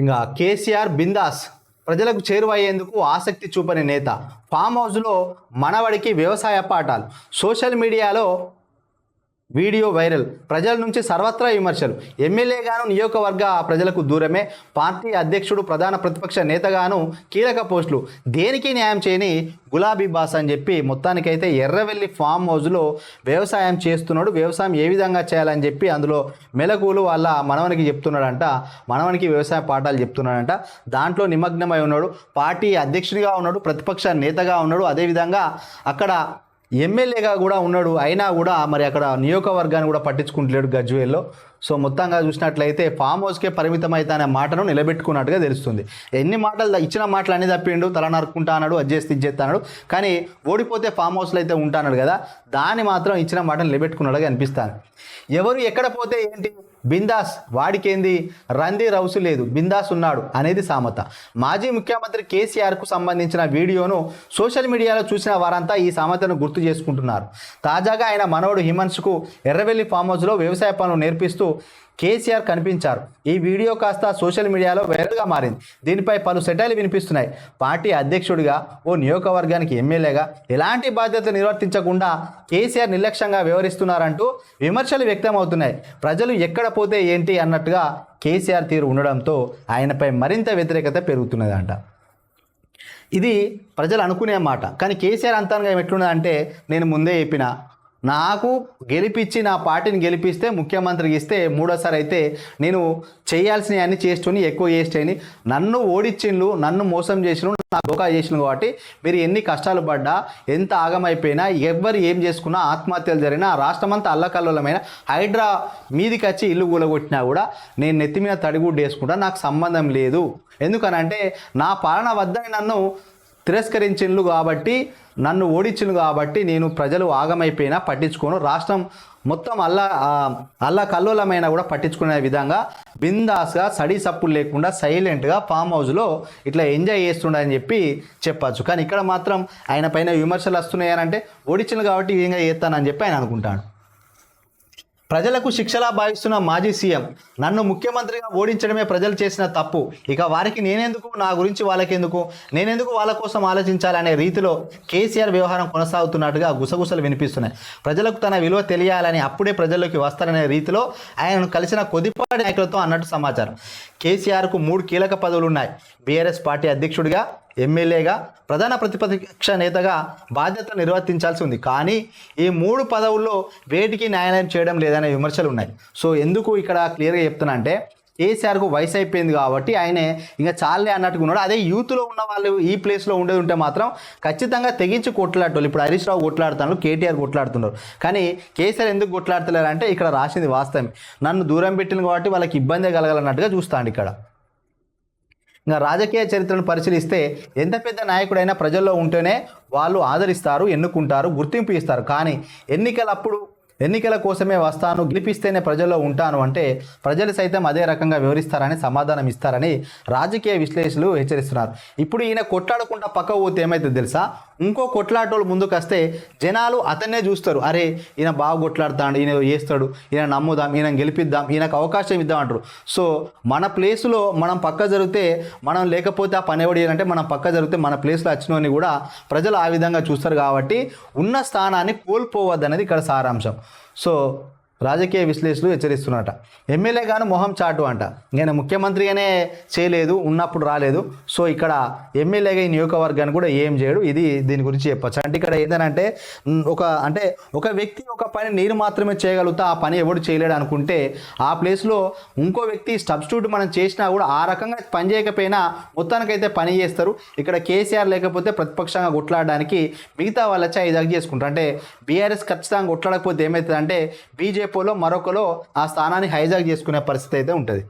ఇంకా కేసీఆర్ బిందాస్ ప్రజలకు చేరువయ్యేందుకు ఆసక్తి చూపని నేత. ఫామ్ హౌస్లో మనవడికి వ్యవసాయ పాఠాలు. సోషల్ మీడియాలో వీడియో వైరల్. ప్రజల నుంచి సర్వత్రా విమర్శలు. ఎమ్మెల్యేగాను నియోజకవర్గ ప్రజలకు దూరమే. పార్టీ అధ్యక్షుడు ప్రధాన ప్రతిపక్ష నేతగాను కీలక పోస్టులు. దేనికి న్యాయం చేయని గులాబీ బాస్ అని చెప్పి మొత్తానికైతే ఎర్రవెల్లి ఫామ్ హౌస్లో వ్యవసాయం చేస్తున్నాడు. వ్యవసాయం ఏ విధంగా చేయాలని చెప్పి అందులో మెలకువలు వాళ్ళ మనవనికి చెప్తున్నాడంట. మనవనికి వ్యవసాయ పాఠాలు చెప్తున్నాడంట. దాంట్లో నిమగ్నమై ఉన్నాడు. పార్టీ అధ్యక్షుడిగా ఉన్నాడు, ప్రతిపక్ష నేతగా ఉన్నాడు, అదేవిధంగా అక్కడ ఎమ్మెల్యేగా కూడా ఉన్నాడు. అయినా కూడా మరి అక్కడ నియోజకవర్గాన్ని కూడా పట్టించుకుంటలేడు గజ్వేల్లో. సో మొత్తంగా చూసినట్లయితే ఫామ్ హౌస్కే పరిమితం అయితే అనే మాటను నిలబెట్టుకున్నట్టుగా తెలుస్తుంది. ఎన్ని మాటలు ఇచ్చిన మాటలు అన్ని తప్పిండు, తల నరుక్కుంటా అన్నాడు, అది చేస్తే ఇది చేస్తా అన్నాడు. కానీ ఓడిపోతే ఫామ్ హౌస్లో అయితే ఉంటాడు కదా, దాన్ని మాత్రం ఇచ్చిన మాటను నిలబెట్టుకున్నట్టుగా అనిపిస్తాను. ఎవరు ఎక్కడ పోతే ఏంటి, బిందాస్ వాడికేంది, రంది రౌసు లేదు, బిందాస్ ఉన్నాడు అనేది సామెత. మాజీ ముఖ్యమంత్రి కేసీఆర్కు సంబంధించిన వీడియోను సోషల్ మీడియాలో చూసిన వారంతా ఈ సామెతను గుర్తు చేసుకుంటున్నారు. తాజాగా ఆయన మనవడు హిమన్స్కు ఎర్రవెల్లి ఫామ్ హౌస్లో వ్యవసాయ పనులు నేర్పిస్తూ కేసీఆర్ కనిపించారు. ఈ వీడియో కాస్త సోషల్ మీడియాలో వైరల్గా మారింది. దీనిపై పలు సెటైలు వినిపిస్తున్నాయి. పార్టీ అధ్యక్షుడిగా, ఓ నియోజకవర్గానికి ఎమ్మెల్యేగా ఎలాంటి బాధ్యత నిర్వర్తించకుండా కేసీఆర్ నిర్లక్ష్యంగా వ్యవహరిస్తున్నారంటూ విమర్శలు వ్యక్తమవుతున్నాయి. ప్రజలు ఎక్కడ పోతే ఏంటి అన్నట్టుగా కేసీఆర్ తీరు ఉండడంతో ఆయనపై మరింత వ్యతిరేకత పెరుగుతున్నదంట. ఇది ప్రజలు అనుకునే మాట. కానీ కేసీఆర్ అంతగా ఎట్లున్నదంటే, నేను ముందే చెప్పిన, నాకు గెలిపించి నా పార్టీని గెలిపిస్తే ముఖ్యమంత్రికి ఇస్తే మూడోసారి అయితే నేను చేయాల్సినవి అన్నీ చేస్తుని ఎక్కువ చేస్తేని నన్ను ఓడించిండ్రు, నన్ను మోసం చేసిండ్రు, నాకు దోకా చేసిండ్రు. కాబట్టి మీరు ఎన్ని కష్టాలు పడ్డా, ఎంత ఆగమైపోయినా, ఎవరు ఏం చేసుకున్నా, ఆత్మహత్యలు జరిగినా, రాష్ట్రమంతా అల్లకల్లోలమైన హైడ్రా మీదికి వచ్చి ఇల్లు కూలగొట్టినా కూడా నేను నెత్తి మీద తడిగుడ్డు వేసుకుంటా, నాకు సంబంధం లేదు. ఎందుకనంటే నా పాలన వద్ద నన్ను తిరస్కరించిండ్రు కాబట్టి, నన్ను ఓడించిండ్రు కాబట్టి నేను ప్రజలు ఆగమైపోయినా పట్టించుకోను, రాష్ట్రం మొత్తం అల్లా కల్లోలమైన కూడా పట్టించుకునే విధంగా బిందాస్గా సడీ సప్పులు లేకుండా సైలెంట్గా ఫామ్ హౌస్లో ఇట్లా ఎంజాయ్ చేస్తుండని చెప్పి చెప్పచ్చు. కానీ ఇక్కడ మాత్రం ఆయన పైన విమర్శలు వస్తున్నాయనంటే ఓడించిండ్రు కాబట్టి ఈ విధంగా చేస్తానని చెప్పి ఆయన అనుకుంటాడు. ప్రజలకు శిక్షలా భావిస్తున్న మాజీ సీఎం, నన్ను ముఖ్యమంత్రిగా ఓడించడమే ప్రజలు చేసిన తప్పు, ఇక వారికి నేనెందుకు, నా గురించి వాళ్ళకెందుకు, నేనెందుకు వాళ్ళ కోసం ఆలోచించాలనే రీతిలో కేసీఆర్ వ్యవహారం కొనసాగుతున్నట్టుగా గుసగుసలు వినిపిస్తున్నాయి. ప్రజలకు తన విలువ తెలియాలని, అప్పుడే ప్రజల్లోకి వస్తారనే రీతిలో ఆయనను కలిసిన కొద్దిపాటి నాయకులతో అన్నట్టు సమాచారం. కేసీఆర్కు 3 కీలక పదవులు ఉన్నాయి. బీఆర్ఎస్ పార్టీ అధ్యక్షుడిగా, ఎమ్మెల్యేగా, ప్రధాన ప్రతిపక్ష నేతగా బాధ్యత నిర్వర్తించాల్సి ఉంది. కానీ ఈ 3 పదవుల్లో వేటికి న్యాయం చేయడం లేదనే విమర్శలు ఉన్నాయి. సో ఎందుకు ఇక్కడ క్లియర్గా చెప్తున్నా అంటే, కేసీఆర్కు వయసు అయిపోయింది కాబట్టి ఆయనే ఇంకా చాలే అన్నట్టుగా ఉన్నాడు. అదే యూత్లో ఉన్న వాళ్ళు ఈ ప్లేస్లో ఉండేది ఉంటే మాత్రం ఖచ్చితంగా తెగించి కొట్లాడేటోళ్ళు. ఇప్పుడు హరీష్ రావు కొట్లాడుతున్నారు, కేటీఆర్ కొట్లాడుతున్నారు. కానీ కేసీఆర్ ఎందుకు కొట్లాడుతున్నారు అంటే, ఇక్కడ రాసింది వాస్తవం. నన్ను దూరం పెట్టింది కాబట్టి వాళ్ళకి ఇబ్బంది కలగాలన్నట్టుగా చూస్తాండి ఇక్కడ. ఇంకా రాజకీయ చరిత్రను పరిశీలిస్తే ఎంత పెద్ద నాయకుడైనా ప్రజల్లో ఉంటేనే వాళ్ళు ఆదరిస్తారు, ఎన్నుకుంటారు, గుర్తింపు ఇస్తారు. కానీ ఎన్నికల కోసమే వస్తాను, గెలిపిస్తేనే ప్రజల్లో ఉంటాను అంటే ప్రజలు సైతం అదే రకంగా వివరిస్తారని సమాధానం ఇస్తారని రాజకీయ విశ్లేషకులు హెచ్చరిస్తున్నారు. ఇప్పుడు ఈయన కొట్లాడకుండా పక్క పోతే ఏమైతుంది తెలుసా, ఇంకో కొట్లాటోళ్ళు ముందుకు వస్తే జనాలు అతన్నే చూస్తారు. అరే ఈయన బాగా కొట్లాడుతాడు, ఈయన చేస్తాడు, ఈయన నమ్ముదాం, ఈయన గెలిపిద్దాం, ఈయనకు అవకాశం ఇద్దాం అంటారు. సో మన ప్లేస్లో మనం పక్క జరిగితే, మనం లేకపోతే ఆ పని ఎవడు అంటే మనం పక్క జరిగితే మన ప్లేస్లో వచ్చినోని కూడా ప్రజలు ఆ విధంగా చూస్తారు. కాబట్టి ఉన్న స్థానాన్ని కోల్పోవద్దనేది ఇక్కడ సారాంశం. సో రాజకీయ విశ్లేషకులు హెచ్చరిస్తున్నట. ఎమ్మెల్యేగాను మొహం చాటు అంట. నేను ముఖ్యమంత్రిగానే చేయలేదు, ఉన్నప్పుడు రాలేదు. సో ఇక్కడ ఎమ్మెల్యేగా ఈ నియోజకవర్గాన్ని కూడా ఏం చేయడు. ఇది దీని గురించి చెప్పచ్చు. అంటే ఇక్కడ ఏంటంటే ఒక వ్యక్తి ఒక పని నేను మాత్రమే చేయగలుగుతా, ఆ పని ఎవడు చేయలేడు అనుకుంటే ఆ ప్లేస్లో ఇంకో వ్యక్తి సబ్స్టిట్యూట్ మనం చేసినా కూడా ఆ రకంగా పని చేయకపోయినా మొత్తానికైతే పని చేస్తారు. ఇక్కడ కేసీఆర్ లేకపోతే ప్రతిపక్షంగా కొట్లాడడానికి మిగతా వాళ్ళు వచ్చి ఐదాకు చేసుకుంటారు. అంటే బీఆర్ఎస్ ఖచ్చితంగా కొట్లాడకపోతే ఏమవుతుంది అంటే బీజేపీలో మరొకలో ఆ స్థానాన్ని హైజాక్ చేసుకునే పరిస్థితి అయితే ఉంటుంది.